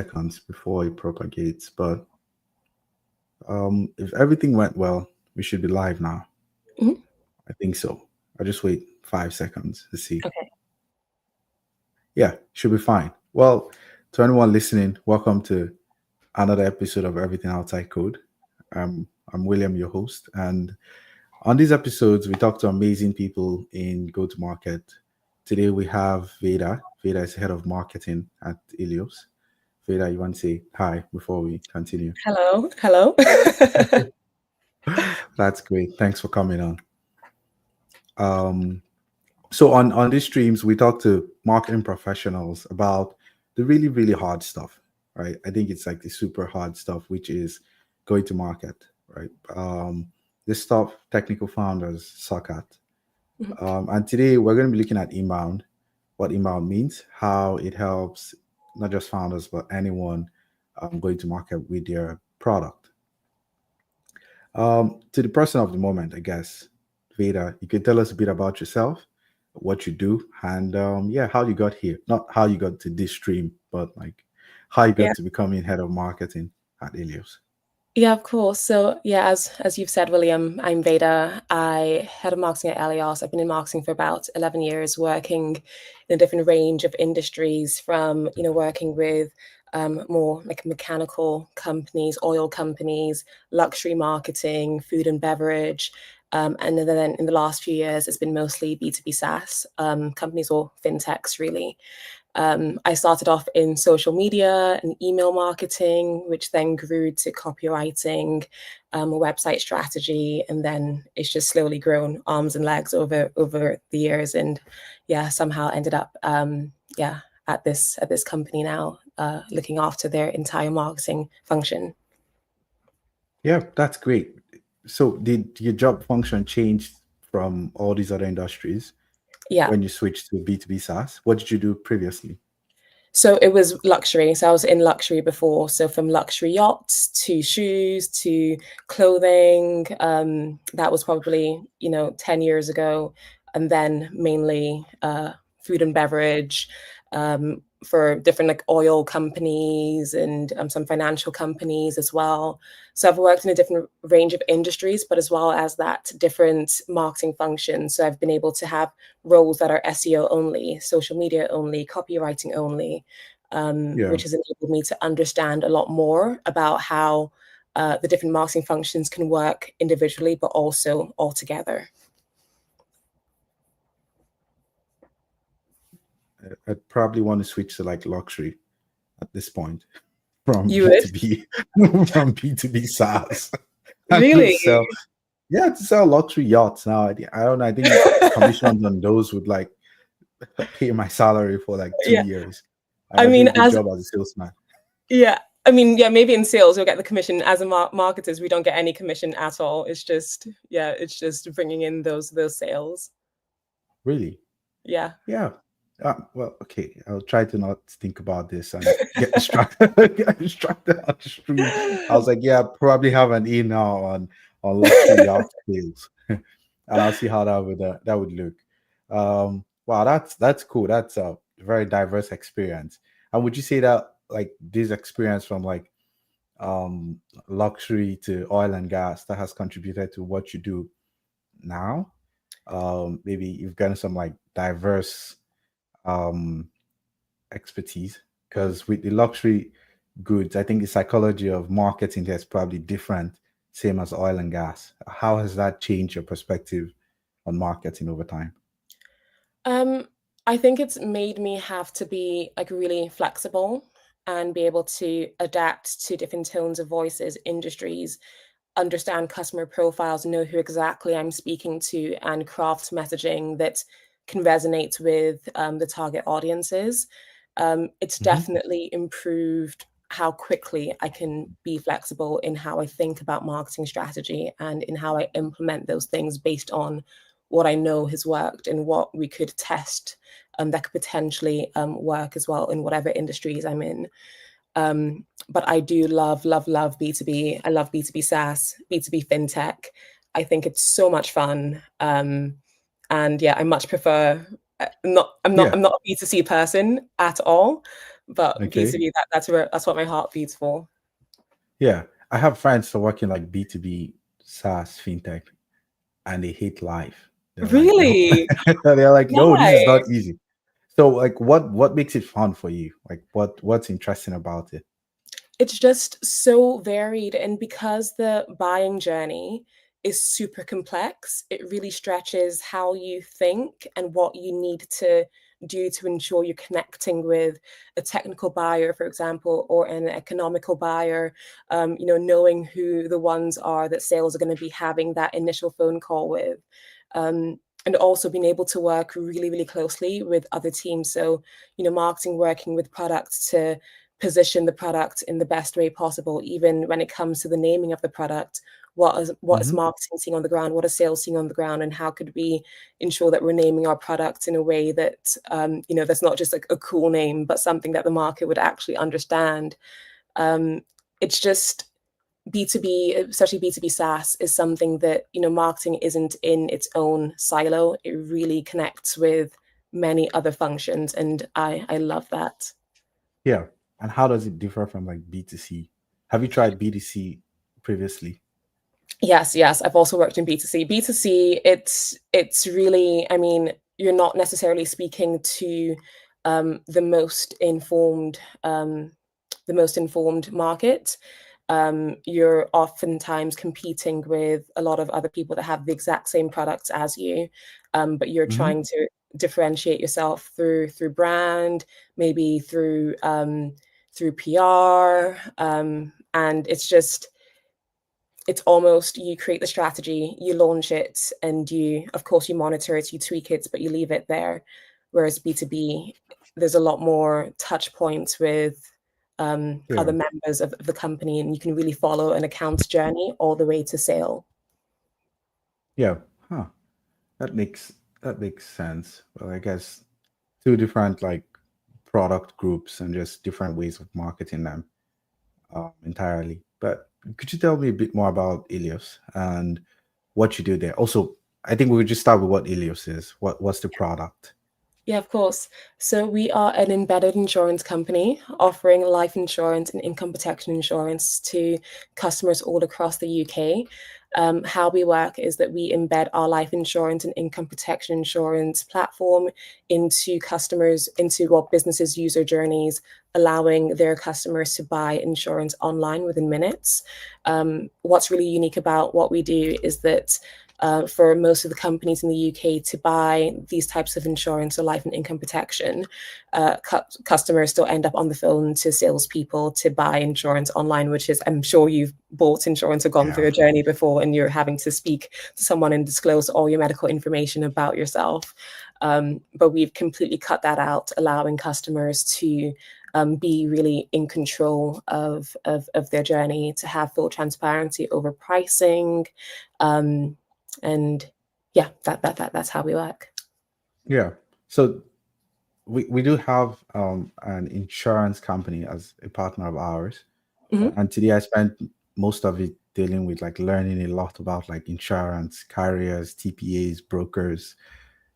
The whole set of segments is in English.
seconds before it propagates. But if everything went well, we should be live now. Mhm. I think so. I'll just wait 5 seconds to see. Okay. Yeah, should be fine. Well, to anyone listening, welcome to another episode of Everything Outside Code. I'm William, your host, and on these episodes, we talk to amazing people in go-to-market. Today we have Vayda. Vayda is head of marketing at Eleos. Vayda, you want to say hi before we continue? Hello. That's great. Thanks for coming on. Um, so on these streams, we talk to marketing professionals about the really hard stuff, right? I think it's like the super hard stuff, which is going to market, right? This stuff technical founders suck at. Mhm. And today we're going to be looking at inbound, what inbound means, how it helps not just founders but anyone going to market with their product. To the person of the moment, I guess, Veda, you can tell us a bit about yourself, what you do, and yeah, how you got here. Not how you got to this stream, but like how you Yeah. got to becoming head of marketing at Eleos. Yeah, of course. So yeah, as you've said, William, I'm Vayda. I head of marketing at Eleos. I've been in marketing for about 11 years, working in a different range of industries from, working with more like mechanical companies, oil companies, luxury marketing, food and beverage. And then in the last few years, it's been mostly B2B SaaS companies or fintechs, really. I started off in social media and email marketing, which then grew to copywriting, a website strategy, and then it's just slowly grown arms and legs over the years, and yeah, somehow ended up at this company now, looking after their entire marketing function. Yeah, that's great. So did your job function change from all these other industries Yeah. when you switched to B2B SaaS? What did you do previously? So it was luxury. So I was in luxury before. So from luxury yachts to shoes to clothing, that was probably, 10 years ago. And then mainly food and beverage, for different like oil companies and some financial companies as well. So I've worked in a different range of industries, but as well as that, different marketing functions. So I've been able to have roles that are SEO only, social media only, copywriting only, Yeah. which has enabled me to understand a lot more about how the different marketing functions can work individually, but also all together. I'd probably want to switch to like luxury at this point from You would? B2B from B2B SaaS. I could Really? sell, yeah, to sell luxury yachts now. I don't know. I think commissions on those would like pay my salary for like two Yeah. years. I I do mean, a good job as a salesman. yeah. I mean, yeah, maybe in sales you'll get the commission. As a marketers, we don't get any commission at all. It's just bringing in those sales. Really? Yeah. Yeah. Well, okay. I'll try to not think about this and get distracted. Get distracted on the stream. I was like, yeah, probably have an E now on luxury yacht sales, and I'll see how that would look. Wow, that's cool. That's a very diverse experience. And would you say that like this experience from like luxury to oil and gas that has contributed to what you do now? Maybe you've gotten some like diverse um expertise, because with the luxury goods, I think the psychology of marketing there is probably different, same as oil and gas. How has that changed your perspective on marketing over time? I think it's made me have to be like really flexible and be able to adapt to different tones of voices, industries, understand customer profiles, know who exactly I'm speaking to, and craft messaging that can resonate with the target audiences. It's Hmm. definitely improved how quickly I can be flexible in how I think about marketing strategy and in how I implement those things based on what I know has worked and what we could test that could potentially work as well in whatever industries I'm in. But I do love B2B. I love B2B SaaS, B2B fintech. I think it's so much fun. And yeah, I much prefer I'm not Yeah. a B2C person at all. But Okay. B2B, that's what my heart beats for. Yeah. I have friends who work in like B2B SaaS fintech and they hate life. They're like, no, Really? they're like, no, this is Why? not easy. So like what makes it fun for you? Like what's interesting about it? It's just so varied, and because the buying journey is super complex, it really stretches how you think and what you need to do to ensure you're connecting with a technical buyer, for example, or an economical buyer. Knowing who the ones are that sales are going to be having that initial phone call with. And also being able to work really, really closely with other teams. So, marketing working with products to position the product in the best way possible, even when it comes to the naming of the product. What is Hmm. marketing seeing on the ground? What is sales seeing on the ground? And how could we ensure that we're naming our product in a way that that's not just like a cool name, but something that the market would actually understand? It's just B2B, especially B2B SaaS, is something that marketing isn't in its own silo. It really connects with many other functions, and I love that. Yeah. And how does it differ from like B2C? Have you tried B2C previously? Yes, I've also worked in B2C. B2C, it's really, I mean, you're not necessarily speaking to the most informed market. You're oftentimes competing with a lot of other people that have the exact same products as you, but you're Hmm. trying to differentiate yourself through brand, maybe through PR, and it's almost you create the strategy, you launch it, and of course, you monitor it, you tweak it, but you leave it there. Whereas B2B, there's a lot more touch points with Yeah. other members of the company, and you can really follow an account's journey all the way to sale. Yeah. Huh. That makes that makes sense. Well, I guess two different like product groups and just different ways of marketing them entirely. But could you tell me a bit more about Eleos and what you do there? Also, I think we could just start with what Eleos is. What's the product? Yeah, of course. So we are an embedded insurance company offering life insurance and income protection insurance to customers all across the UK. How we work is that we embed our life insurance and income protection insurance platform into what businesses' user journeys, allowing their customers to buy insurance online within minutes. What's really unique about what we do is that for most of the companies in the UK to buy these types of insurance or life and income protection, customers still end up on the phone to salespeople to buy insurance online, which is, I'm sure you've bought insurance or gone Yeah. through a journey before, and you're having to speak to someone and disclose all your medical information about yourself. But we've completely cut that out, allowing customers to be really in control of their journey, to have full transparency over pricing, and yeah, that's how we work. Yeah. So we do have an insurance company as a partner of ours. Hmm. And today I spent most of it dealing with like learning a lot about like insurance, carriers, TPAs, brokers,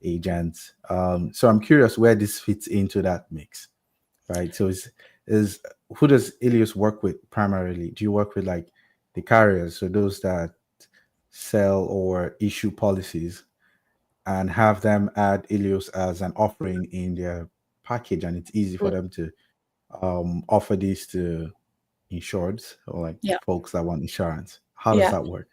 agents. So I'm curious where this fits into that mix, right? So is who does Ilios work with primarily? Do you work with like the carriers, so those that sell or issue policies and have them add Ilios as an offering in their package, and it's easy for them to offer these to insureds or like Yeah, folks that want insurance? How does yeah. that work?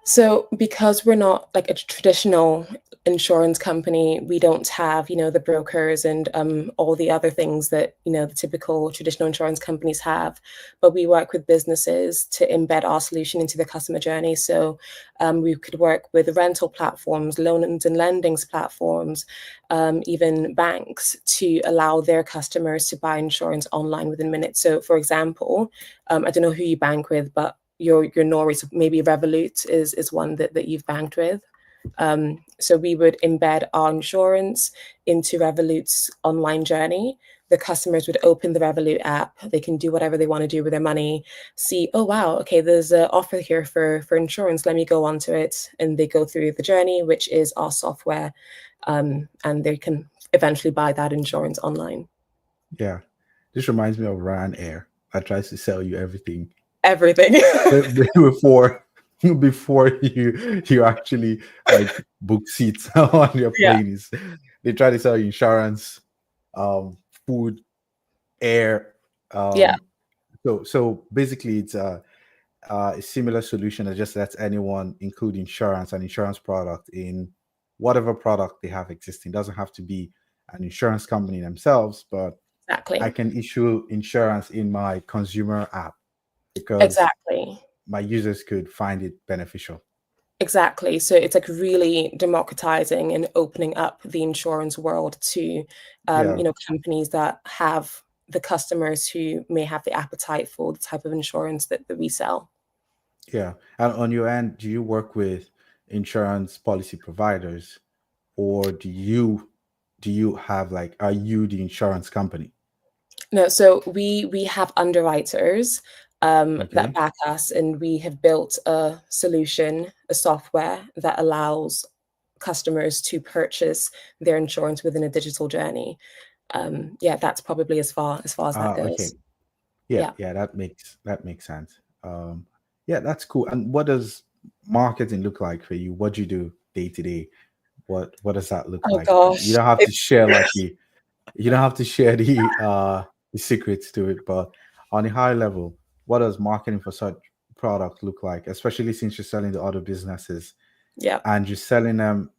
So because we're not like a traditional insurance company, we don't have, the brokers and all the other things that, the typical traditional insurance companies have. But we work with businesses to embed our solution into the customer journey. So we could work with rental platforms, loans and lendings platforms, even banks to allow their customers to buy insurance online within minutes. So for example, I don't know who you bank with, but your Norris, maybe Revolut is one that you've banked with. So we would embed our insurance into Revolut's online journey. The customers would open the Revolut app. They can do whatever they want to do with their money. See, oh wow, okay, there's an offer here for insurance. Let me go onto it, and they go through the journey, which is our software, and they can eventually buy that insurance online. Yeah. This reminds me of Ryanair that tries to sell you everything Everything. before you actually like book seats on your Yeah. planes. They try to sell you insurance, food, air. Yeah. So basically, it's a similar solution that just lets anyone include insurance, an insurance product in whatever product they have existing. It doesn't have to be an insurance company themselves, but I Exactly. can issue insurance in my consumer app because Exactly. my users could find it beneficial. Exactly. So it's like really democratizing and opening up the insurance world to, Yeah, companies that have the customers who may have the appetite for the type of insurance that we sell. yeah. And on your end, do you work with insurance policy providers, or do you have like are you the insurance company? No, so we have underwriters that Okay. back us, and we have built a solution, a software that allows customers to purchase their insurance within a digital journey. Yeah, that's probably as far as that Okay. goes. Yeah, Yeah. yeah, that makes sense. Yeah, that's cool. And what does marketing look like for you? What do you do day to day? What does that look Oh like? You gosh, don't have to it's share like you don't have to share the secrets to it, but on a high level, what does marketing for such product look like? Especially since you're selling to other businesses yeah. and you're selling them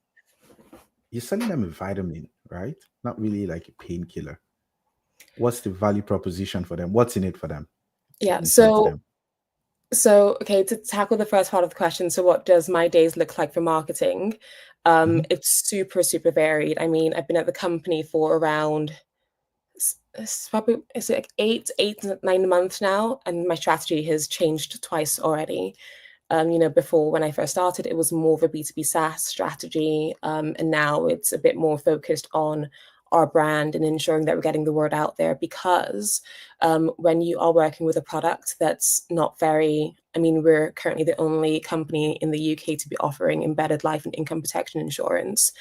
a vitamin, right? Not really like a painkiller. What's the value proposition for them? What's in it for them Yeah. when you sell it to So them? so okay, to tackle the first part of the question, so what does my days look like for marketing? Hmm. It's super, super varied. I mean, I've been at the company for around it's probably is it like 9 months now, and my strategy has changed twice already. Before when I first started, it was more of a B2B SaaS strategy. And now it's a bit more focused on our brand and ensuring that we're getting the word out there because when you are working with a product that's not very, I mean, we're currently the only company in the UK to be offering embedded life and income protection insurance.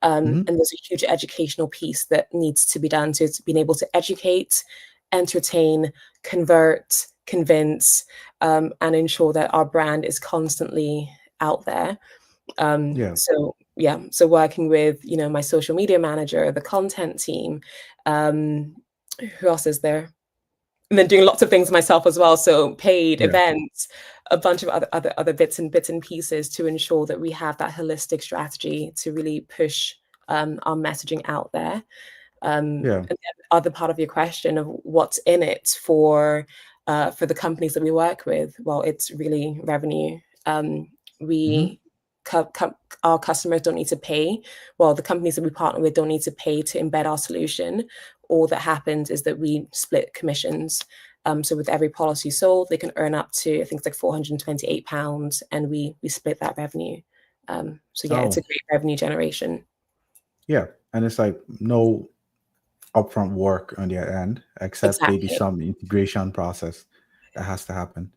Hmm. And there's a huge educational piece that needs to be done. So it's being able to educate, entertain, convert, convince, and ensure that our brand is constantly out there. Yeah. So yeah, so working with my social media manager, the content team, um, who else is there? And then doing lots of things myself as well. So paid Yeah. events, a bunch of other bits and pieces to ensure that we have that holistic strategy to really push our messaging out there. Yeah. And the other part of your question of what's in it for the companies that we work with, well, it's really revenue. Hmm. We our customers don't need to pay. Well, the companies that we partner with don't need to pay to embed our solution. All that happens is that we split commissions. So with every policy sold, they can earn up to I think it's like £428, and we split that revenue. So yeah, it's Oh, a great revenue generation. yeah. And it's like no upfront work on their end, except maybe Exactly. some integration process that has to happen.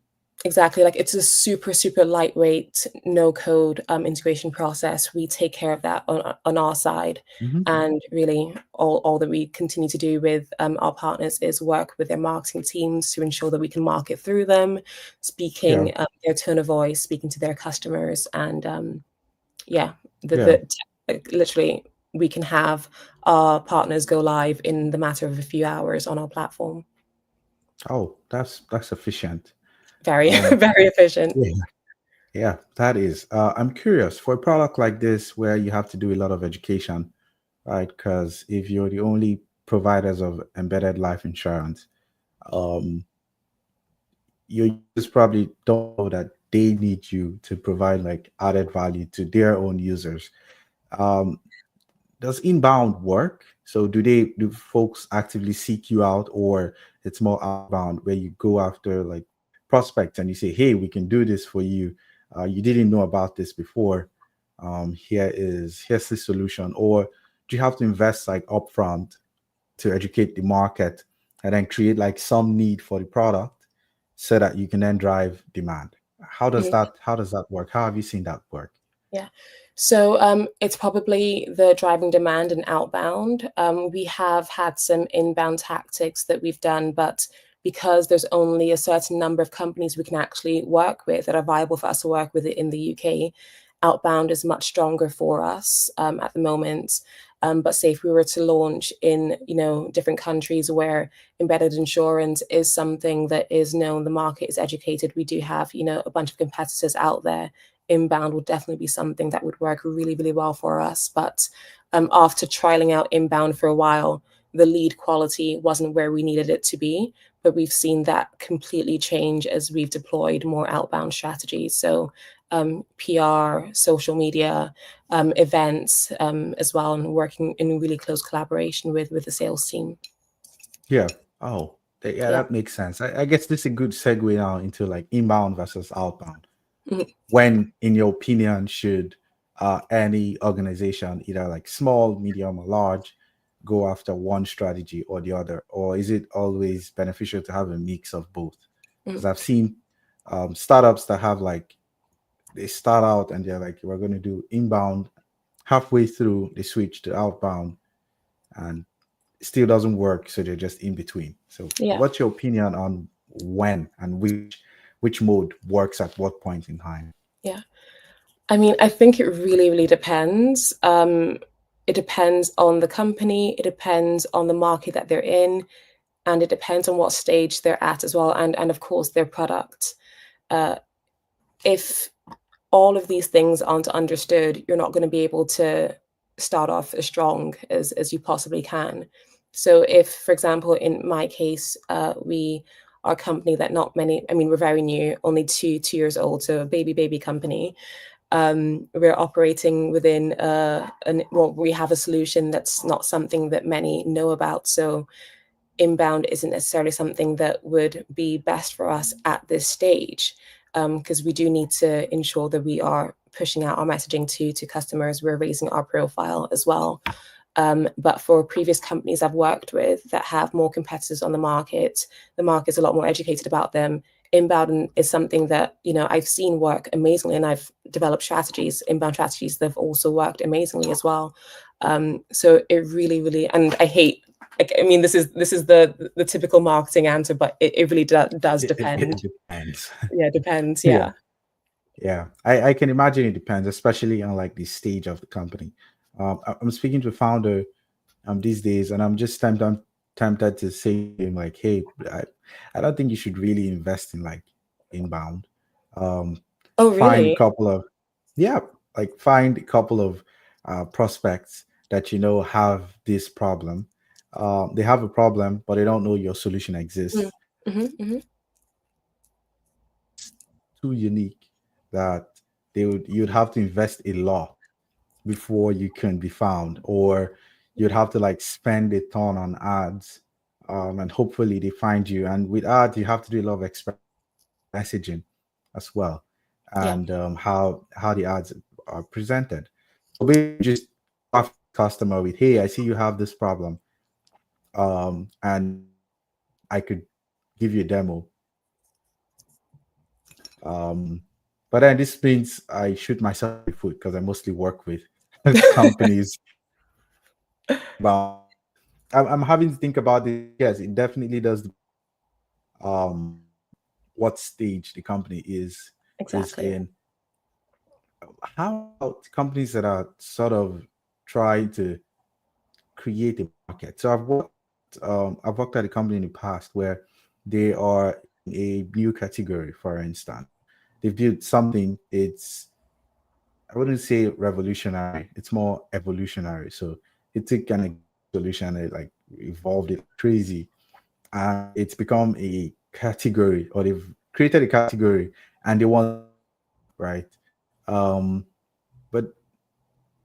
Exactly. Like it's a super, super lightweight, no code integration process. We take care of that on our side. Hmm. And really, all that we continue to do with our partners is work with their marketing teams to ensure that we can market through them, Yeah. speaking their tone of voice, speaking to their customers. And yeah, Yeah. like, literally, we can have our partners go live in the matter of a few hours on our platform. Oh, that's efficient. Very, Um, very efficient. yeah. Yeah, that is. I'm curious for a product like this where you have to do a lot of education, right? Because if you're the only providers of embedded life insurance, um, your users probably don't know that they need you to provide like added value to their own users. Um, does inbound work? So do folks actively seek you out, or it's more outbound where you go after like prospects and you say, hey, we can do this for you. You didn't know about this before. Here's the solution. Or do you have to invest like upfront to educate the market and then create like some need for the product so that you can then drive demand? How does that work? How have you seen that work? Yeah. So it's probably the driving demand and outbound. We have had some inbound tactics that we've done, but because there's only a certain number of companies we can actually work with that are viable for us to work with in the UK, outbound is much stronger for us at the moment. But say if we were to launch in, different countries where embedded insurance is something that is known, the market is educated, we do have, a bunch of competitors out there. Inbound would definitely be something that would work really, really well for us. But after trialing out inbound for a while, the lead quality wasn't where we needed it to be. But we've seen that completely change as we've deployed more outbound strategies. So PR, social media, events as well, and working in really close collaboration with the sales team. Yeah. Oh, yeah, Yeah. that makes sense. I guess this is a good segue now into like inbound versus outbound. Mhm. When, in your opinion, should any organization, either like small, medium, or large, go after one strategy or the other? Or is it always beneficial to have a mix of both? Because Mhm. I've seen startups that have like, they start out and they're like, we're going to do inbound. Halfway through, they switch to outbound and it still doesn't work. So they're just in between. So, Yeah. what's your opinion on when and which mode works at what point in time? Yeah. I mean, I think it really, really depends. It depends on the company, it depends on the market that they're in, and it depends on what stage they're at as well, and of course their product. Uh, if all of these things aren't understood, you're not going to be able to start off as strong as you possibly can. So, if, for example, in my case, we are a company that not many, I mean, we're very new, only two years old, so a baby company. We're operating within well, we have a solution that's not something that many know about. So inbound isn't necessarily something that would be best for us at this stage, because we do need to ensure that we are pushing out our messaging to customers. We're raising our profile as well. But for previous companies I've worked with that have more competitors on the market's a lot more educated about them. Inbound is something that I've seen work amazingly, and I've developed inbound strategies that have also worked amazingly as well. So it really, really, and I hate. I mean, this is the typical marketing answer, but it really does It depend. depends. Yeah, it depends. Yeah. Yeah. Yeah, I can imagine it depends, especially on like the stage of the company. I'm speaking to a founder these days, and I'm just tempted to say to him like, hey, I don't think you should really invest in like inbound. Um, Oh, find a really? couple of yeah, like find a couple of prospects that have this problem. They have a problem, but they don't know your solution Mm. exists. Hmm. Hmm. Too unique that you'd have to invest a lot before you can be found, or you'd have to like spend a ton on ads, and hopefully they find you. And with ads, you have to do a lot of messaging as well, Yeah. and how the ads are presented. So basically, just after customer with, hey, I see you have this problem, and I could give you a demo. Um, but then this means I shoot myself in the foot because I mostly work with companies about. I'm having to think about it. Yes, it definitely does. Um, what stage the company is Exactly. in. How about companies that are sort of trying to create a market? So I've worked at a company in the past where they are in a new category. For instance, they've built something. It's, I wouldn't say revolutionary. It's more evolutionary. So it took an solution and it like evolved it crazy, and it's become a category, or they've created a category and they want, right? Um, but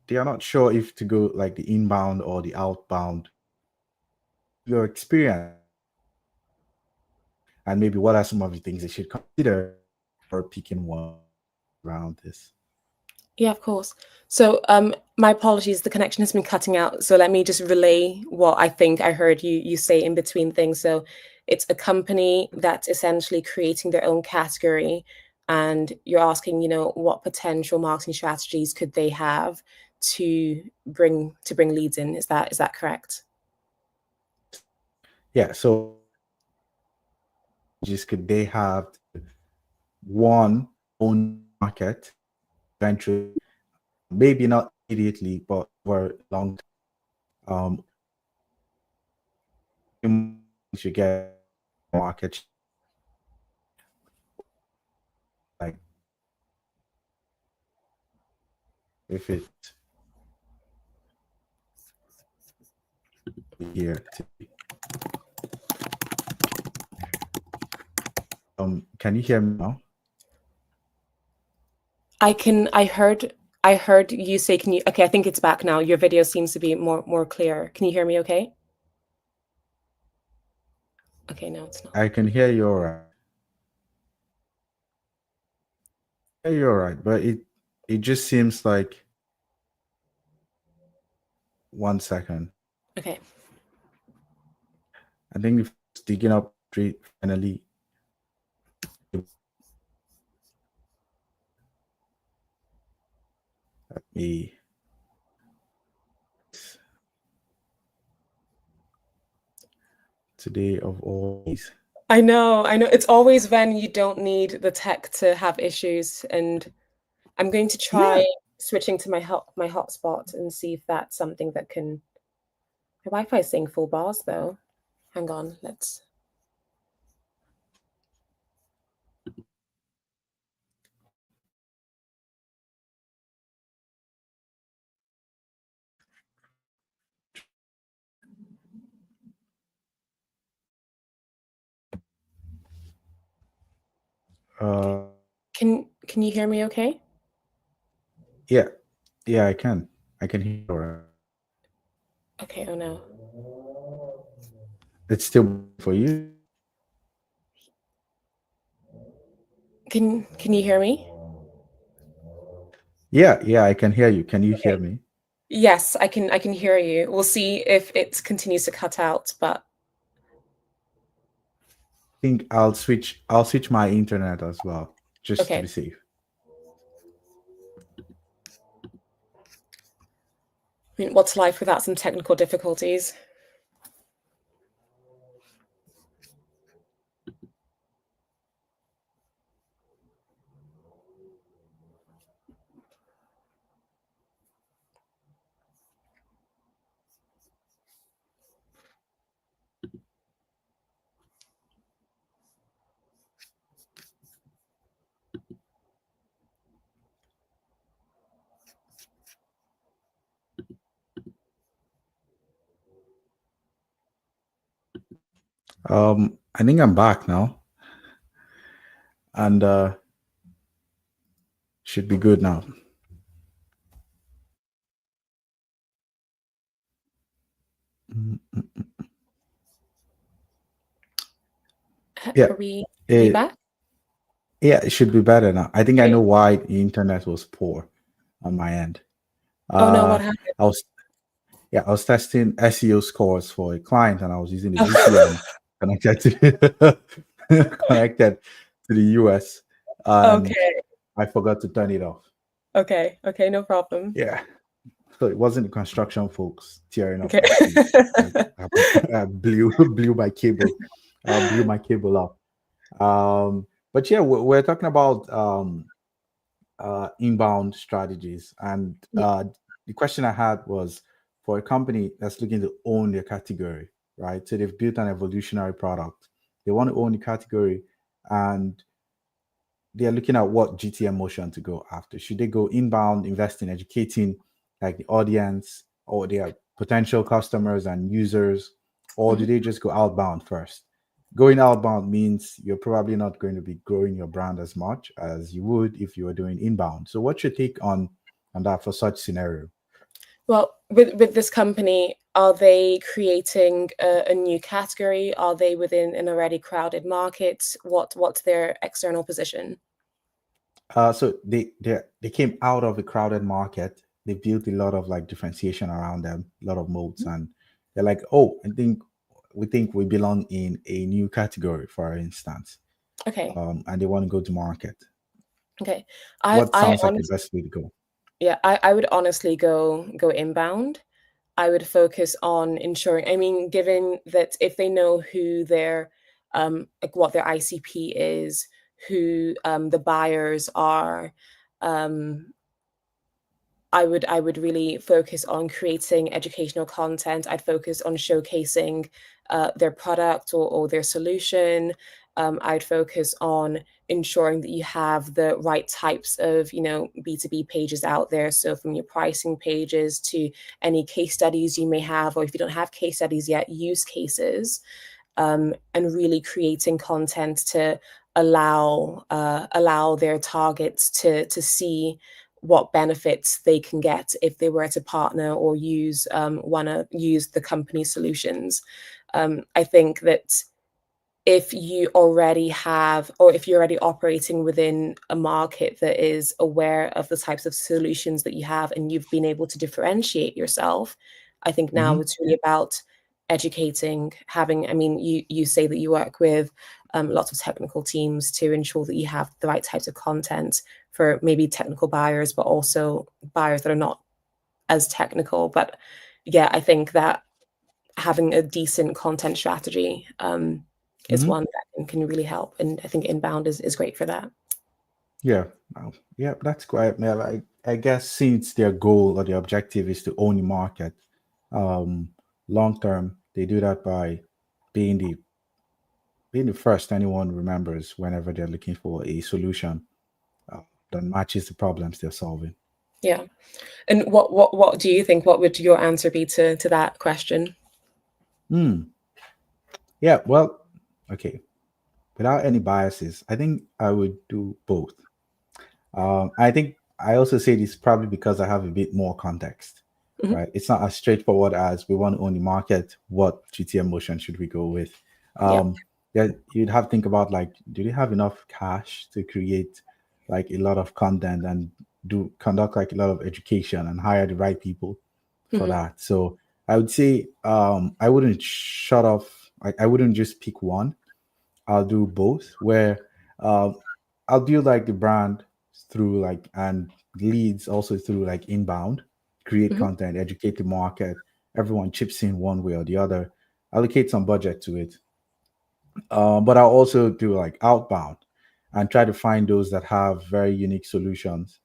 they are not sure if to go like the inbound or the outbound. Your experience, and maybe what are some of the things they should consider or picking one around this? Yeah, of course. So, my apologies, the connection has been cutting out. So let me just relay what I think I heard you say in between things. So it's a company that's essentially creating their own category, and you're asking, what potential marketing strategies could they have to bring leads in. Is that correct? Yeah. So just could they have one own market eventually, maybe not immediately, but for a long time. You should get market like if it here. Can you hear me now? I heard you say, can you, okay, I think it's back now. Your video seems to be more clear. Can you hear me okay? Okay, no, it's not. I can hear you all right. Yeah, you're all right, but it just seems like 1 second. Okay. I think if it's digging up straight finally. Let me today of all days. I know. It's always when you don't need the tech to have issues. And I'm going to try switching to my hotspot and see if that's something that can. My Wi-Fi is saying full bars though. Hang on, let's. Can you hear me okay? Yeah, I can hear you all right. Okay, oh no. It's still for you. Can you hear me? Yeah, I can hear you. Can you hear me? Yes, I can hear you. We'll see if it continues to cut out, but I think I'll switch my internet as well, just to okay. be safe. I mean, what's life without some technical difficulties? I think I'm back now, and should be good now. Yeah, Are we back? Yeah, it should be better now. I think I Okay. know why the internet was poor on my end. Oh no, what happened? I was testing SEO scores for a client, and I was using a VPN connected to connected to the US, and Okay. I forgot to turn it off. Okay, no problem. Yeah, so it wasn't the construction folks tearing up Okay. my feet. I blew my cable, blew my cable up. But yeah, we're talking about inbound strategies, and the question I had was for a company that's looking to own their category, right? So they've built an evolutionary product, they want to own the category, and they're looking at what GTM motion to go after. Should they go inbound, invest in educating like the audience or their potential customers and users, or do they just go outbound first? Going outbound means you're probably not going to be growing your brand as much as you would if you were doing inbound. So what's your take on that for such scenario? Well, with this company, are they creating a new category? Are they within an already crowded market? What's their external position? So they came out of a crowded market. They built a lot of like differentiation around them, a lot of modes, and they're like, oh, we think we belong in a new category, for instance, Okay. and they want to go to market. Okay. What I sounds like the honestly, best way to go? yeah, I would honestly go inbound. I would focus on ensuring, I mean, given that if they know who their like what their ICP is, who the buyers are, um I would really focus on creating educational content. I'd focus on showcasing their product or their solution. I'd focus on ensuring that you have the right types of, B2B pages out there. So from your pricing pages to any case studies you may have, or if you don't have case studies yet, use cases, and really creating content to allow their targets to see what benefits they can get if they were to partner or want to use the company solutions. I think that if you already have, or if you're already operating within a market that is aware of the types of solutions that you have and you've been able to differentiate yourself, I think now Mm-hmm. it's really about educating, having, I mean, you say that you work with lots of technical teams to ensure that you have the right types of content for maybe technical buyers, but also buyers that are not as technical. But yeah, I think that having a decent content strategy is Mm-hmm. one that can really help. And I think inbound is great for that. Yeah. Yeah, that's quite. Yeah, I guess since their goal or their objective is to own the market, um, long term, they do that by being the being the first anyone remembers whenever they're looking for a solution uh, that matches the problems they're solving. Yeah. And what do you think? What would your answer be to that question? Hmm. Yeah. Well, okay. Without any biases, I think I would do both. I think I also say this probably because I have a bit more context, Hmm. right? It's not as straightforward as we want to own the market. What GTM motion should we go with? Yeah. Yeah, you'd have to think about like, do they have enough cash to create like a lot of content and do conduct like a lot of education and hire the right people for Hmm. that? So I would say I wouldn't shut off. I wouldn't just pick one. I'll do both where um, I'll build like the brand through like and leads also through like inbound, create Hmm. content, educate the market. Everyone chips in one way or the other, allocate some budget to it. But I'll also do like outbound and try to find those that have very unique solutions,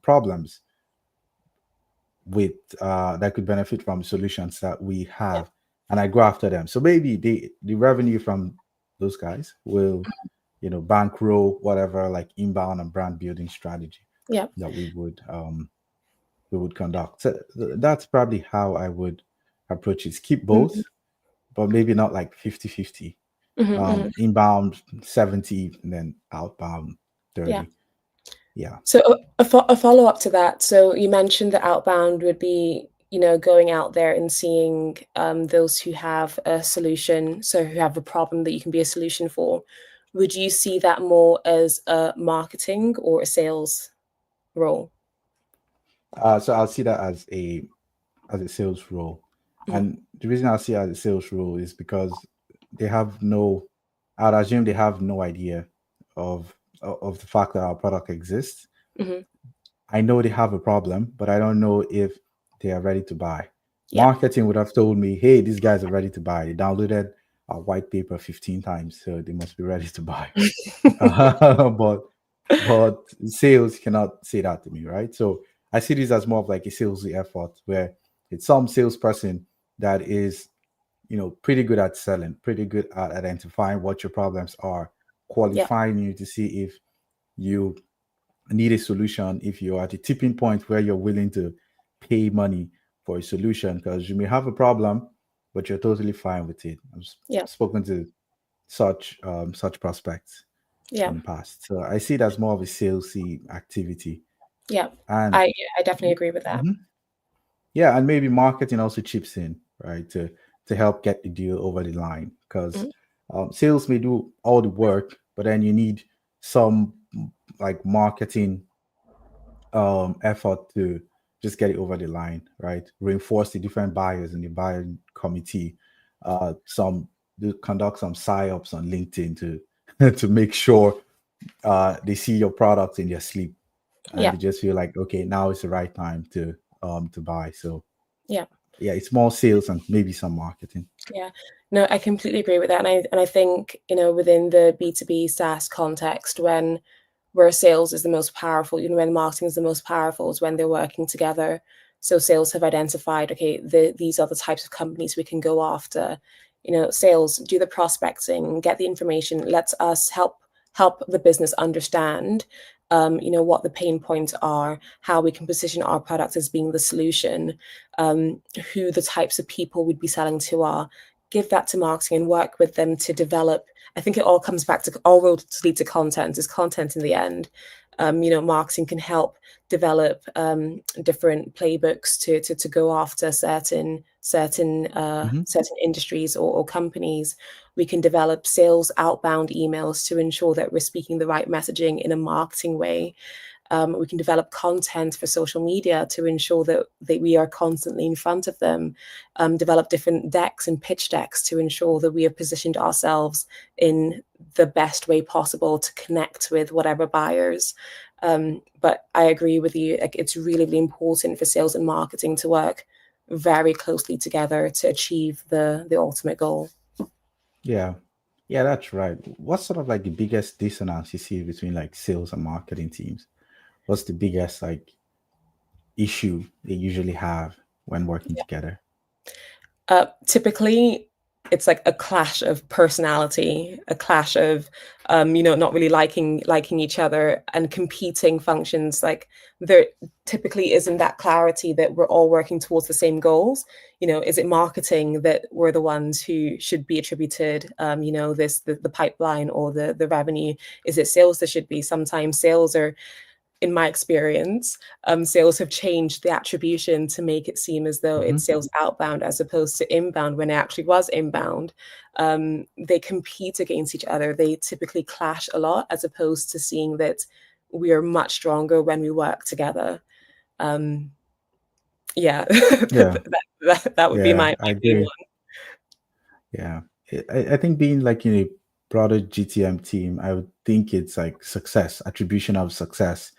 problems with that could benefit from solutions that we Yeah. have, and I go after them. So maybe the revenue from those guys will bankroll whatever like inbound and brand building strategy Yeah. that we would conduct. So that's probably how I would approach it. Keep Hmm. both, but maybe not like 50-50. Hmm. Hmm. Inbound 70 and then outbound Yeah. 30. Yeah. So a follow up to that. So you mentioned that outbound would be, going out there and seeing those who have a solution, so who have a problem that you can be a solution for. Would you see that more as a marketing or a sales role? So I'll see that as a sales role. Mhm. And the reason I see it as a sales role is because they have no, I'd assume they have no idea of of the fact that our product exists. Mhm. I know they have a problem, but I don't know if they are ready to buy. Yeah. Marketing would have told me, hey, these guys are ready to buy. They downloaded our white paper 15 times, so they must be ready to buy. but sales cannot say that to me, right? So I see this as more of like a salesy effort where it's some salesperson that is, pretty good at selling, pretty good at identifying what your problems are, Yeah. qualifying you to see if you need a solution, if you're at a tipping point where you're willing to pay money for a solution, because you may have a problem, but you're totally fine with it. Yeah. Spoken to such prospects Yeah. in the past. So I see it as more of a salesy activity. Yeah. And I definitely agree with that. mhm, yeah, and maybe marketing also chips in, right, to help get the deal over the line. Because Mhm. sales may do all the work, but then you need some like marketing effort to just get it over the line, right? Reinforce the different buyers in the buying committee. Some do conduct some psyops on LinkedIn to to make sure they see your product in their sleep, and Yeah. they just feel like, okay, now is the right time to buy. So Yeah. yeah, it's more sales and maybe some marketing. Yeah. No, I completely agree with that. And I think, within the B2B SaaS context, where sales is the most powerful, when marketing is the most powerful is when they're working together. So sales have identified, okay, these are the types of companies we can go after. Sales do the prospecting, get the information, lets us help the business understand what the pain points are, how we can position our products as being the solution, who the types of people we'd be selling to are, give that to marketing and work with them to develop. I think it all comes back to all roads lead to content. Is content in the end. Marketing can help develop different playbooks to go after Hmm. certain industries or companies. We can develop sales outbound emails to ensure that we're speaking the right messaging in a marketing way. We can develop content for social media to ensure that we are constantly in front of them, develop different decks and pitch decks to ensure that we have positioned ourselves in the best way possible to connect with whatever buyers. But I agree with you, like, it's really, really important for sales and marketing to work very closely together to achieve the ultimate goal. Yeah. Yeah, that's right. What's sort of like the biggest dissonance you see between like sales and marketing teams? What's the biggest like issue they usually have when working together? Typically, it's like a clash of personality, a clash of not really liking each other and competing functions. Like, there typically isn't that clarity that we're all working towards the same goals. Is it marketing that we're the ones who should be attributed, the pipeline or the revenue? Is it sales that should be? Sometimes sales are, in my experience, sales have changed the attribution to make it seem as though Hmm. it's sales outbound as opposed to inbound when it actually was inbound. They compete against each other. They typically clash a lot as opposed to seeing that we are much stronger when we work together. Um, yeah, Yeah. that would be Yeah, my I main agree. Yeah. I think being like in a broader GTM team, I would think it's like success, attribution of success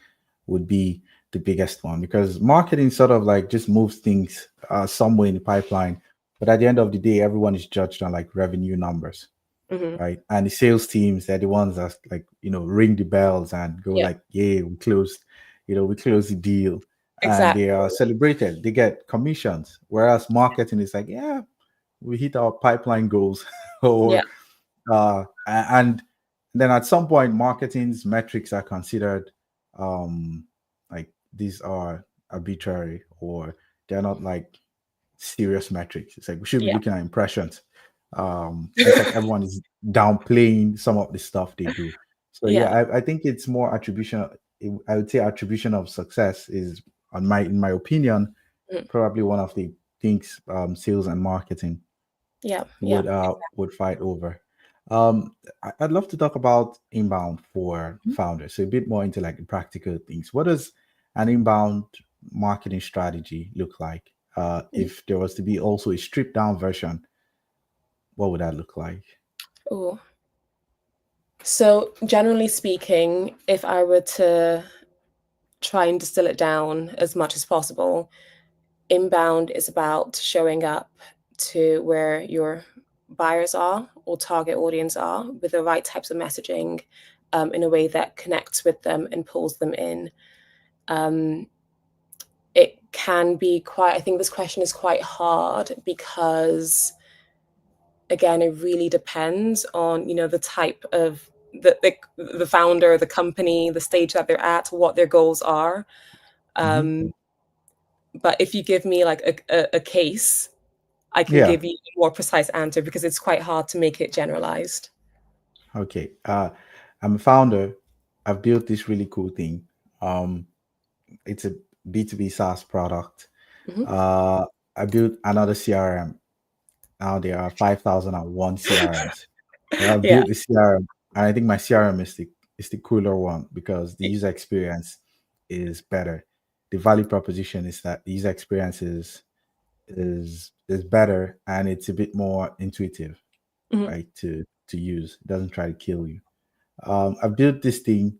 would be the biggest one, because marketing sort of like just moves things somewhere in the pipeline. But at the end of the day, everyone is judged on like revenue numbers, one. right? And the sales teams, they're the ones that like, ring the bells and go Yeah, like, yeah, we closed the deal. And they exactly. are celebrated. They get commissions. Whereas marketing is like, yeah, we hit our pipeline goals. Yeah, Or and then at some point marketing's metrics are considered like these are arbitrary, or they're not like serious metrics. It's like we should be yeah, looking at impressions. It's like everyone is downplaying some of the stuff they do. So yeah, yeah. I think it's more attribution. I would say attribution of success is, in my opinion, Mm. probably one of the things sales and marketing Yeah, yeah. would fight over. I'd love to talk about inbound for founders. So a bit more into like the practical things. What does an inbound marketing strategy look like? If there was to be also a stripped down version, what would that look like? Oh, so generally speaking, if I were to try and distill it down as much as possible, inbound is about showing up to where your buyers are or target audience are with the right types of messaging, in a way that connects with them and pulls them in. Um, it can be quite, I think this question is quite hard because, again, it really depends on, the type of the founder, the company, the stage that they're at, what their goals are. Hmm. Um, but if you give me like a case, I can Yeah. give you a more precise answer because it's quite hard to make it generalized. Okay. I'm a founder. I've built this really cool thing. Um, it's a B2B SaaS product. Mhm. Uh, I built another CRM. Now there are 5,001 CRMs. I Yeah. built the CRM, and I think my CRM is the cooler one because the user experience is better. The value proposition is that the user experience is better, and it's a bit more intuitive, Mhm. right? To use. It doesn't try to kill you. I've built this thing,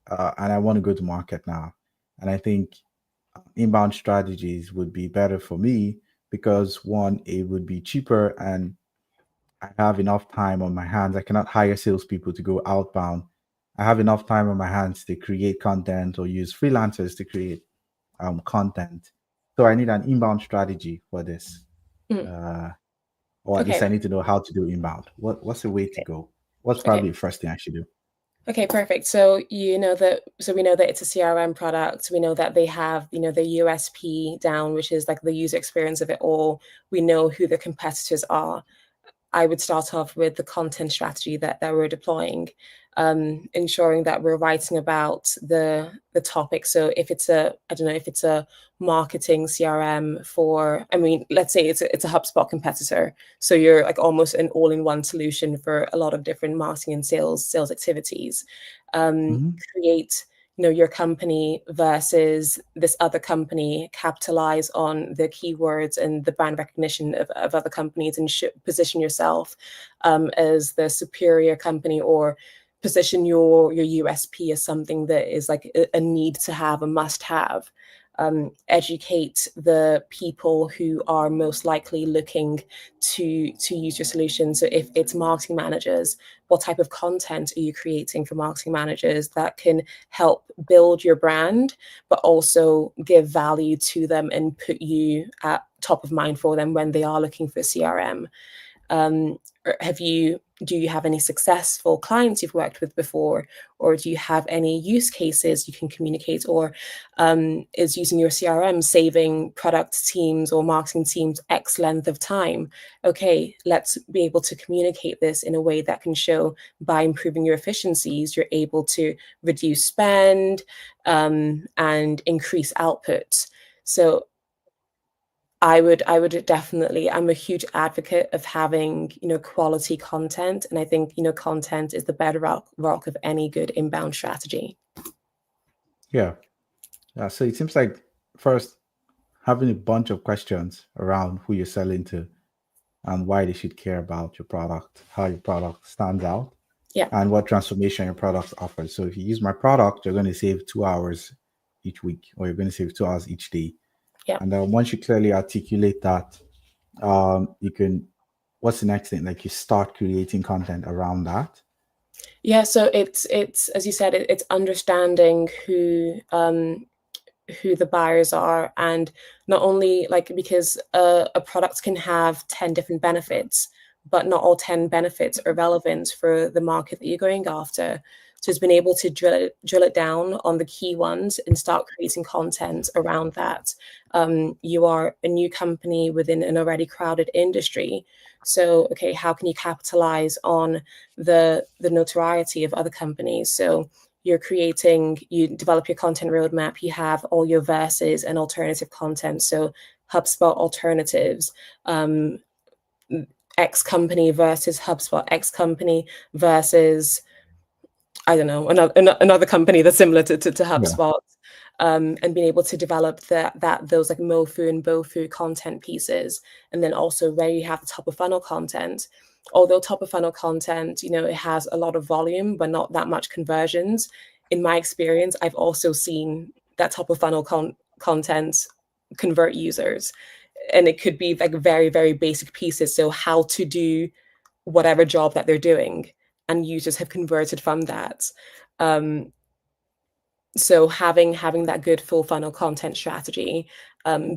and I want to go to market now. And I think inbound strategies would be better for me because one, it would be cheaper and I have enough time on my hands. I cannot hire salespeople to go outbound. I have enough time on my hands to create content or use freelancers to create content. So I need an inbound strategy for this. Mhm. Uh, or at least Okay. I need to know how to do inbound. What's the way to go? What's Okay. probably the first thing I should do? Okay, perfect. So we know that it's a CRM product. We know that they have, the USP down, which is like the user experience of it all. We know who the competitors are. I would start off with the content strategy that we're deploying, ensuring that we're writing about the topic. So if it's I don't know, if it's a marketing CRM for, I mean, let's say it's a HubSpot competitor. So you're like almost an all-in-one solution for a lot of different marketing and sales activities. Hmm. Create your company versus this other company, capitalize on the keywords and the brand recognition of other companies, and position yourself as the superior company, or position your USP as something that is like a need to have, a must have. Educate the people who are most likely looking to use your solution. So if it's marketing managers, what type of content are you creating for marketing managers that can help build your brand, but also give value to them and put you at top of mind for them when they are looking for CRM? Um, do you have any successful clients you've worked with before, or do you have any use cases you can communicate, or is using your CRM saving product teams or marketing teams X length of time? Okay, let's be able to communicate this in a way that can show by improving your efficiencies, you're able to reduce spend and increase output. So I would definitely, I'm a huge advocate of having, quality content. And I think, content is the bedrock of any good inbound strategy. Yeah. So it seems like first having a bunch of questions around who you're selling to and why they should care about your product, how your product stands out, Yeah. and what transformation your product offers. So if you use my product, you're going to save 2 hours each week, or you're going to save 2 hours each day. Yeah. And then once you clearly articulate that, you can. What's the next thing? Like you start creating content around that. Yeah. So it's as you said, it's understanding who the buyers are, and not only like, because a product can have 10 different benefits, but not all 10 benefits are relevant for the market that you're going after. So it's been able to drill it down on the key ones and start creating content around that. You are a new company within an already crowded industry, so okay, how can you capitalize on the notoriety of other companies? So you develop your content roadmap, you have all your verses and alternative content. So HubSpot alternatives, um, X company versus HubSpot, X company versus, I don't know, another company that's similar to Yeah. HubSpot, and being able to develop those like MoFu and BoFu content pieces, and then also where you have the top of funnel content. Although top of funnel content, it has a lot of volume but not that much conversions. In my experience, I've also seen that top of funnel content convert users, and it could be like very, very basic pieces. So how to do whatever job that they're doing, and users have converted from that. Um, so having that good full funnel content strategy,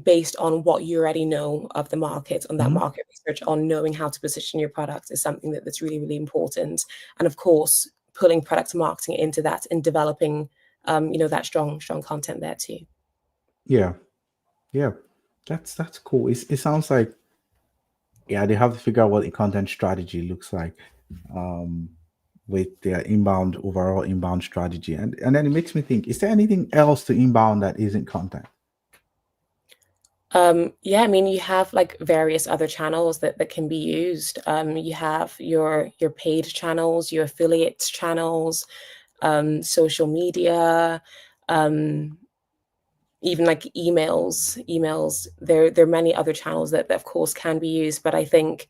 based on what you already know of the market, on that Mhm. market research, on knowing how to position your product, is something that's really, really important. And of course, pulling product marketing into that and developing, that strong content there too. Yeah. Yeah. That's cool. It sounds like yeah, they have to figure out what a content strategy looks like um, with their inbound overall inbound strategy, and then it makes me think: is there anything else to inbound that isn't content? Yeah, I mean, you have like various other channels that can be used. You have your paid channels, your affiliates channels, social media, um, even like emails. There are many other channels that of course can be used, but I think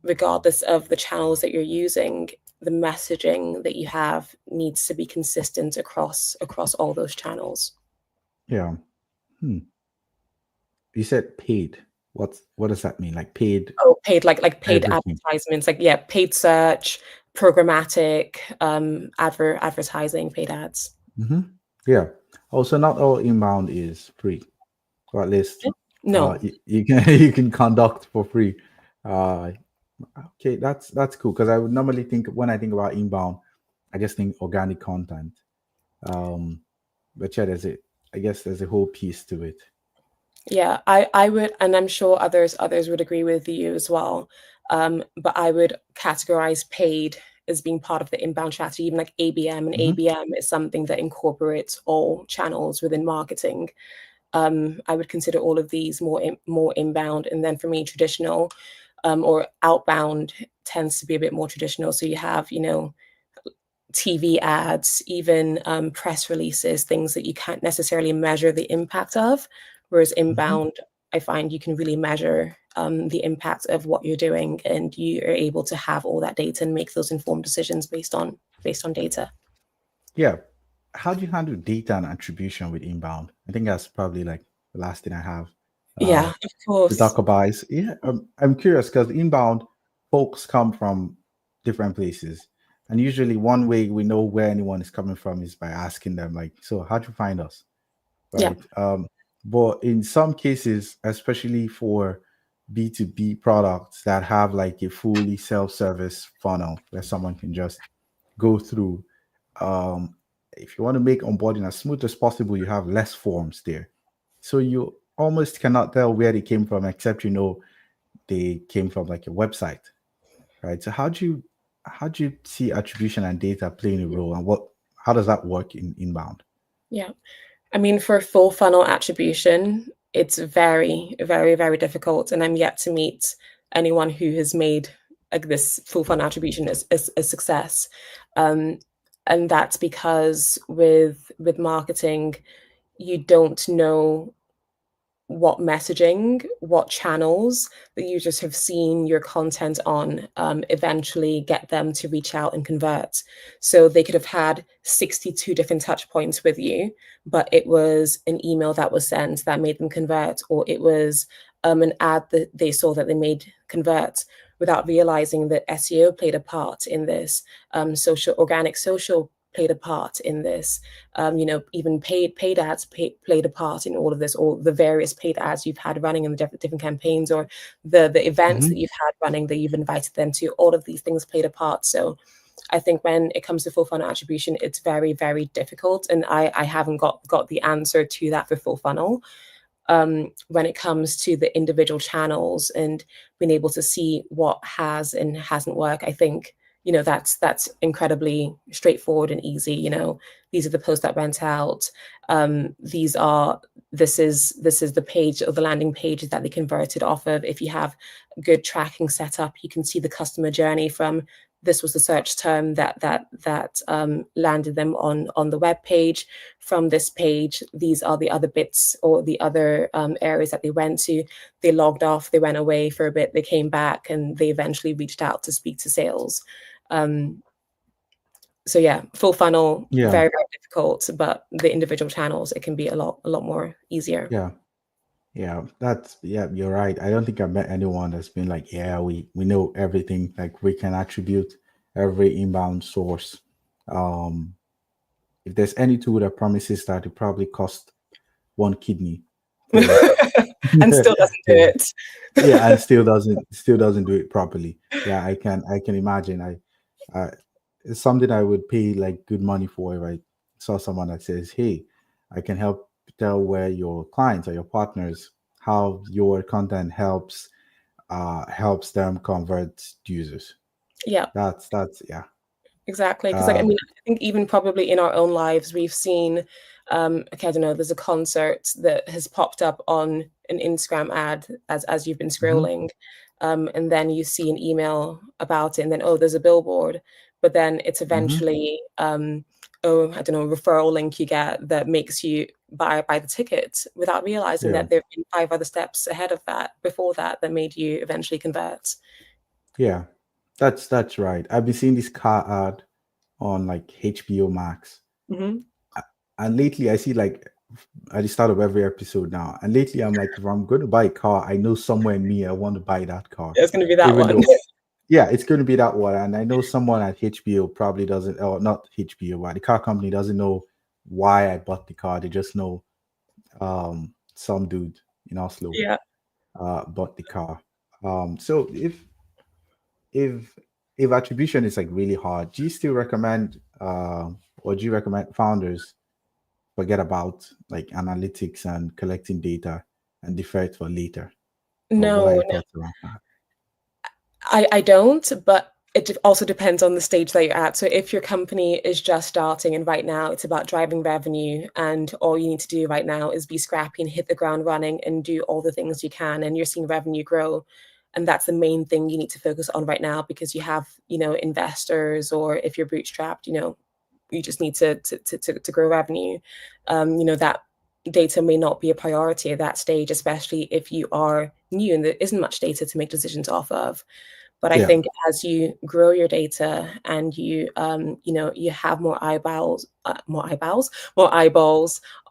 regardless of the channels that you're using, the messaging that you have needs to be consistent across all those channels. Yeah. You said paid. What does that mean? Like paid Oh, paid, like paid everything. advertisements, like, yeah, paid search, programmatic, advertising, paid ads. Yeah. Also, not all inbound is free, or at least No. you can you can conduct for free. Uh, okay, that's cool because I would normally think when I think about inbound, I just think organic content. Um, but yeah, I guess there's a whole piece to it. Yeah, I would, and I'm sure others would agree with you as well. But I would categorize paid as being part of the inbound strategy, even like ABM, and ABM is something that incorporates all channels within marketing. I would consider all of these more inbound, and then for me, traditional, or outbound tends to be a bit more traditional. So you have, TV ads, even press releases, things that you can't necessarily measure the impact of. Whereas inbound, I find you can really measure the impact of what you're doing, and you are able to have all that data and make those informed decisions based on data. Yeah. How do you handle data and attribution with inbound? I think that's probably like the last thing I have Yeah, of to course. talk about. I'm curious because inbound folks come from different places. And usually one way we know where anyone is coming from is by asking them, like, so how'd you find us? Yeah, Right. But in some cases, especially for B2B products that have like a fully self-service funnel where someone can just go through, um, if you want to make onboarding as smooth as possible, you have less forms there. So you almost cannot tell where they came from, except they came from like a website, right? So how do you see attribution and data playing a role, and how does that work in inbound? yeah. I mean, for full funnel attribution, it's very, very, very difficult, and I'm yet to meet anyone who has made like this full funnel attribution as a success. Um, and that's because with marketing, you don't know what messaging, what channels the users have seen your content on, eventually get them to reach out and convert. So they could have had 62 different touch points with you, but it was an email that was sent that made them convert, or it was an ad that they saw that they made convert, without realizing that SEO played a part in this, organic social played a part in this, even paid ads played a part in all of this, or the various paid ads you've had running in the different campaigns, or the events that you've had running that you've invited them to. All of these things played a part. So I think when it comes to full funnel attribution, it's very, very difficult, and I haven't got the answer to that for full funnel. When it comes to the individual channels and being able to see what has and hasn't worked, I think that's incredibly straightforward and easy. These are the posts that went out. This is the page, or the landing page, that they converted off of. If you have good tracking set up, you can see the customer journey from this was the search term that landed them on the web page. From this page, these are the other bits, or the other areas that they went to. They logged off, they went away for a bit, they came back, and they eventually reached out to speak to sales. So yeah, full funnel, Yeah. very, very difficult, but the individual channels, it can be a lot more easier. Yeah. Yeah, you're right. I don't think I've met anyone that's been like, yeah, we know everything. Like we can attribute every inbound source. Um, if there's any tool that promises that, it probably cost one kidney to And still doesn't do to it. yeah, and still doesn't do it properly. Yeah, I can imagine. It's something I would pay like good money for if I saw someone that says, hey, I can help tell where your clients or your partners, how your content helps them convert users. Yeah, That's yeah. exactly. Because, like, I Uh, mean, I think even probably in our own lives, we've seen, okay, I don't know, there's a concert that has popped up on an Instagram ad as you've been mhm, scrolling, and then you see an email about it, and then, oh, there's a billboard, but then it's mhm, eventually, oh, I don't know, a referral link you get that makes you buy the ticket, without realizing yeah, that there have been 5 other steps ahead of that, before that, that made you eventually convert. yeah. That's right. I've been seeing this car ad on like HBO Max, Hmm. and lately I see like at the start of every episode now, and lately I'm like, if I'm going to buy a car, I know somewhere in me I want to buy that car, It's going to be that even one. though yeah, it's going to be that one, and I know someone at HBO probably doesn't, or not HBO, but the car company doesn't know why I bought the car. They just know some dude in Oslo Yeah. bought the car. So if if attribution is like really hard, do you still recommend or do you recommend founders forget about like analytics and collecting data and defer it for later? Or what are No, your thoughts around that? I don't, but also depends on the stage that you're at. So if your company is just starting and right now it's about driving revenue and all you need to do right now is be scrappy and hit the ground running and do all the things you can and you're seeing revenue grow, and that's the main thing you need to focus on right now because you have, investors, or if you're bootstrapped, you just need to grow revenue. That data may not be a priority at that stage, especially if you are new and there isn't much data to make decisions off of. But I Yeah, think as you grow your data and you have more eyeballs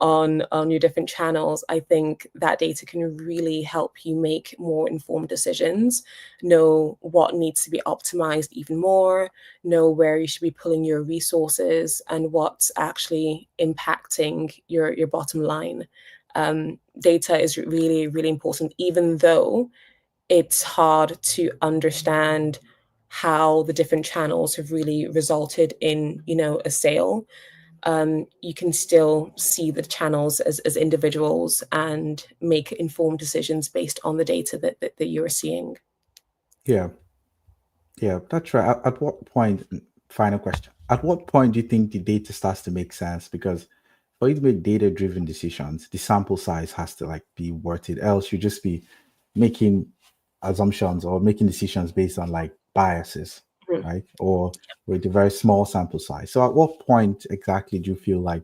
on your different channels, I think that data can really help you make more informed decisions, know what needs to be optimized even more, know where you should be pulling your resources, and what's actually impacting your bottom line. Data is really, really important, even though it's hard to understand how the different channels have really resulted in, a sale. You can still see the channels as individuals and make informed decisions based on the data that you're seeing. yeah, yeah, that's right. At what point, final question, at what point do you think the data starts to make sense? Because for you to make data-driven decisions, the sample size has to like be worth it. Else you just be making assumptions or making decisions based on like biases, Mhm. right? Or with a very small sample size. So at what point exactly do you feel like,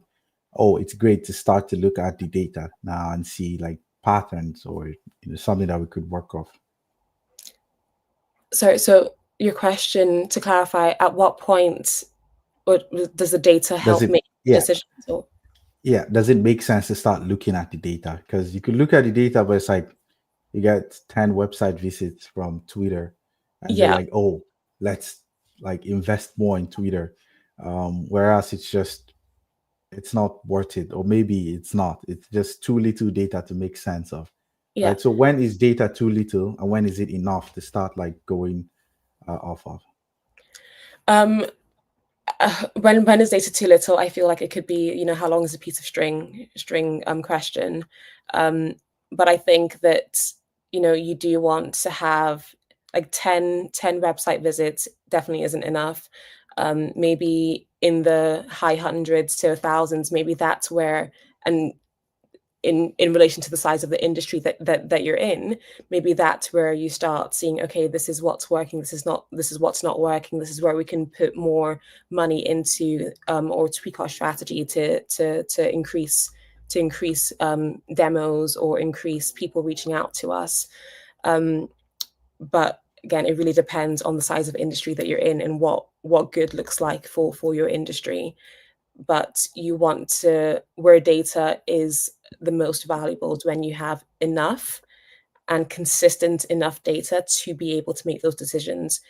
oh, it's great to start to look at the data now and see like patterns or something that we could work off? So your question, to clarify, at what point does the data Does help it, make yeah, decisions? Or yeah, does it make sense to start looking at the data? Because you could look at the data, but it's like you get 10 website visits from Twitter and you're yeah, like, oh, let's like invest more in Twitter. Whereas it's not worth it, or maybe it's not. It's just too little data to make sense of, yeah. right? So when is data too little, and when is it enough to start like going off of? Um, when is data too little? I feel like it could be, how long is a piece of string question. Um, but I think that, you do want to have like ten website visits definitely isn't enough. Maybe in the high hundreds to thousands, maybe that's where, and in relation to the size of the industry that you're in, maybe that's where you start seeing, okay, this is what's working, this is what's not working, this is where we can put more money into, or tweak our strategy to increase demos or increase people reaching out to us. But again, it really depends on the size of industry that you're in and what good looks like for your industry. But you want to, where data is the most valuable is when you have enough and consistent enough data to be able to make those decisions.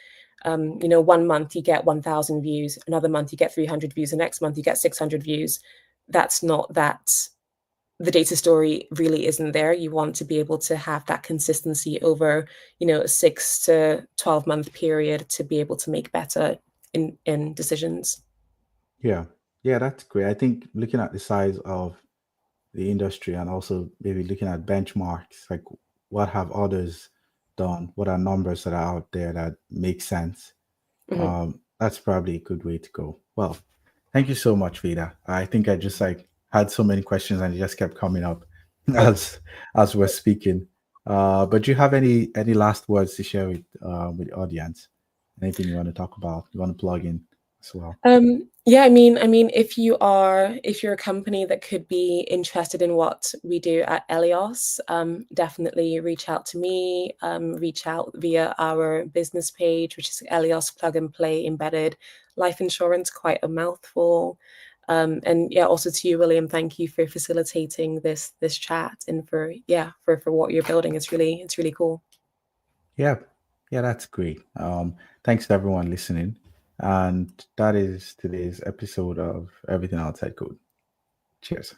1 month you get 1,000 views, another month you get 300 views, the next month you get 600 views. That's not that, the data story really isn't there. You want to be able to have that consistency over, a 6 to 12 month period to be able to make better in decisions. Yeah, yeah, that's great. I think looking at the size of the industry and also maybe looking at benchmarks, like what have others done, what are numbers that are out there that make sense. Mhm. That's probably a good way to go. Well, thank you so much, Vida. I think I just like had so many questions and it just kept coming up as we're speaking. But do you have any last words to share with the audience? Anything you want to talk about? You want to plug in? as well? Yeah, I mean, if you're a company that could be interested in what we do at Eleos, definitely reach out to me. Reach out via our business page, which is Eleos Plug and Play Embedded Life Insurance. Quite a mouthful. And yeah, also to you, William. Thank you for facilitating this chat and for what you're building. It's really cool. Yeah, that's great. Thanks to everyone listening. And that is today's episode of Everything Outside Code. Cheers.